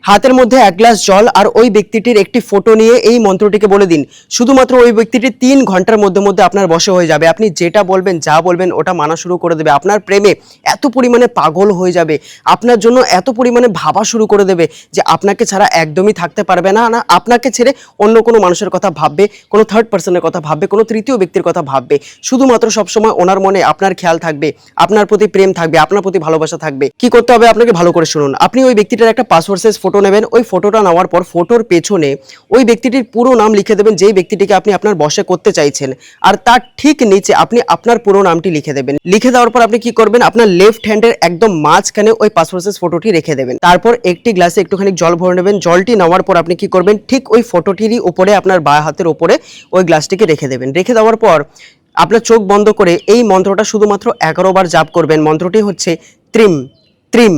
হাতের মধ্যে এক গ্লাস জল আর ওই ব্যক্তিটির একটি ফটো নিয়ে এই মন্ত্রটিকে বলে দিন। শুধুমাত্র ওই ব্যক্তিটি 3 ঘন্টার মধ্যে মধ্যে আপনার বশে হয়ে যাবে। আপনি যেটা বলবেন, যা বলবেন ওটা মানা শুরু করে দেবে। আপনার প্রেমে এত পরিমাণে পাগল হয়ে যাবে, আপনার জন্য এত পরিমাণে ভাবা শুরু করে দেবে যে আপনাকে ছাড়া একদমই থাকতে পারবে না। না আপনাকে ছেড়ে অন্য কোনো মানুষের কথা ভাববে, কোনো থার্ড পার্সনের কথা ভাববে, কোনো তৃতীয় ব্যক্তির কথা ভাববে। শুধুমাত্র সবসময় ওনার মনে আপনার খেয়াল থাকবে, আপনার প্রতি প্রেম থাকবে, আপনার প্রতি ভালোবাসা থাকবে। কি করতে হবে আপনাকে ভালো করে শুনুন। আপনি ওই ব্যক্তিটার একটা পাসপোর্ট সাইজ ফটো নেবেন। ওই ফটোটা নেওয়ার পর ফটোর পেছনে ওই ব্যক্তিটির পুরো নাম লিখে দেবেন, যেই ব্যক্তিটিকে আপনি আপনার বশে করতে চাইছেন। আর তার ঠিক নিচে আপনি আপনার পুরো নামটি লিখে দেবেন। লিখে দেওয়ার পর আপনি কি করবেন, আপনার লেফট হ্যান্ডের একদম মাঝখানে ওই পাসপোর্ট সাইজ ফটোটি রেখে দেবেন। তারপর একটি গ্লাসে একটুখানি জল ভরে নেবেন। জলটি নেওয়ার পর আপনি কি করবেন, ঠিক ওই ফটোটিরই উপরে আপনার বাঁ হাতের উপরে ওই গ্লাসটিকে রেখে দেবেন। রেখে দেওয়ার পর আপনার চোখ বন্ধ করে এই মন্ত্রটা শুধুমাত্র 11 বার জাপ করবেন। মন্ত্রটি হচ্ছে ত্রিম ত্রিম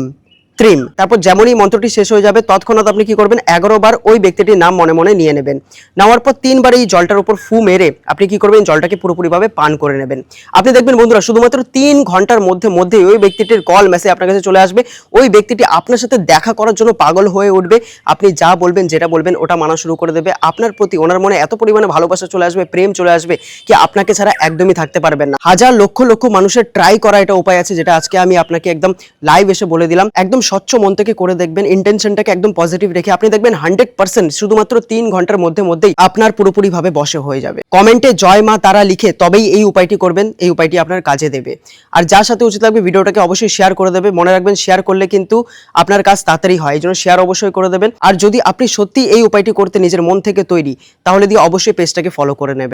ত্রিম। তারপর যেমনই মন্ত্রটি শেষ হয়ে যাবে তৎক্ষণাৎ আপনি কি করবেন, 11 বার ওই ব্যক্তিটির নাম মনে মনে নিয়ে নেবেন। নেওয়ার পর 3 বার এই জলটার উপর ফু মেরে আপনি কি করবেন, জলটাকে পুরোপুরিভাবে পান করে নেবেন। আপনি দেখবেন বন্ধুরা, শুধুমাত্র 3 ঘন্টার মধ্যে ওই ব্যক্তিটির কল মেসেজ আপনার কাছে চলে আসবে। ওই ব্যক্তিটি আপনার সাথে দেখা করার জন্য পাগল হয়ে উঠবে। আপনি যা বলবেন, যেটা বলবেন ওটা মানা শুরু করে দেবে। আপনার প্রতি ওনার মনে এত পরিমাণে ভালোবাসা চলে আসবে, প্রেম চলে আসবে কি আপনাকে ছাড়া একদমই থাকতে পারবেন না। হাজার লক্ষ লক্ষ মানুষের ট্রাই করা এটা উপায় আছে, যেটা আজকে আমি আপনাকে একদম লাইভ এসে বলে দিলাম। একদম স্বচ্ছ মন থেকে করে দেখবেন, ইন্টেনশনটাকে একদম পজিটিভ রেখে আপনি দেখবেন 100% শুধুমাত্র 3 ঘন্টার মধ্যেই আপনার পুরোপুরিভাবে বশে হয়ে যাবে। কমেন্টে জয় মা তারা লিখে তবেই এই উপায়টি করবেন, এই উপায়টি আপনার কাজে দেবে। আর যার সাথে উচিত লাগবে ভিডিওটাকে অবশ্যই শেয়ার করে দেবে। মনে রাখবেন, শেয়ার করলে কিন্তু আপনার কাজ তাড়াতাড়ি হয়, এই জন্য শেয়ার অবশ্যই করে দেবেন। আর যদি আপনি সত্যি এই উপায়টি করতে নিজের মন থেকে তৈরি, তাহলে দিয়ে অবশ্যই পেজটাকে ফলো করে নেবেন।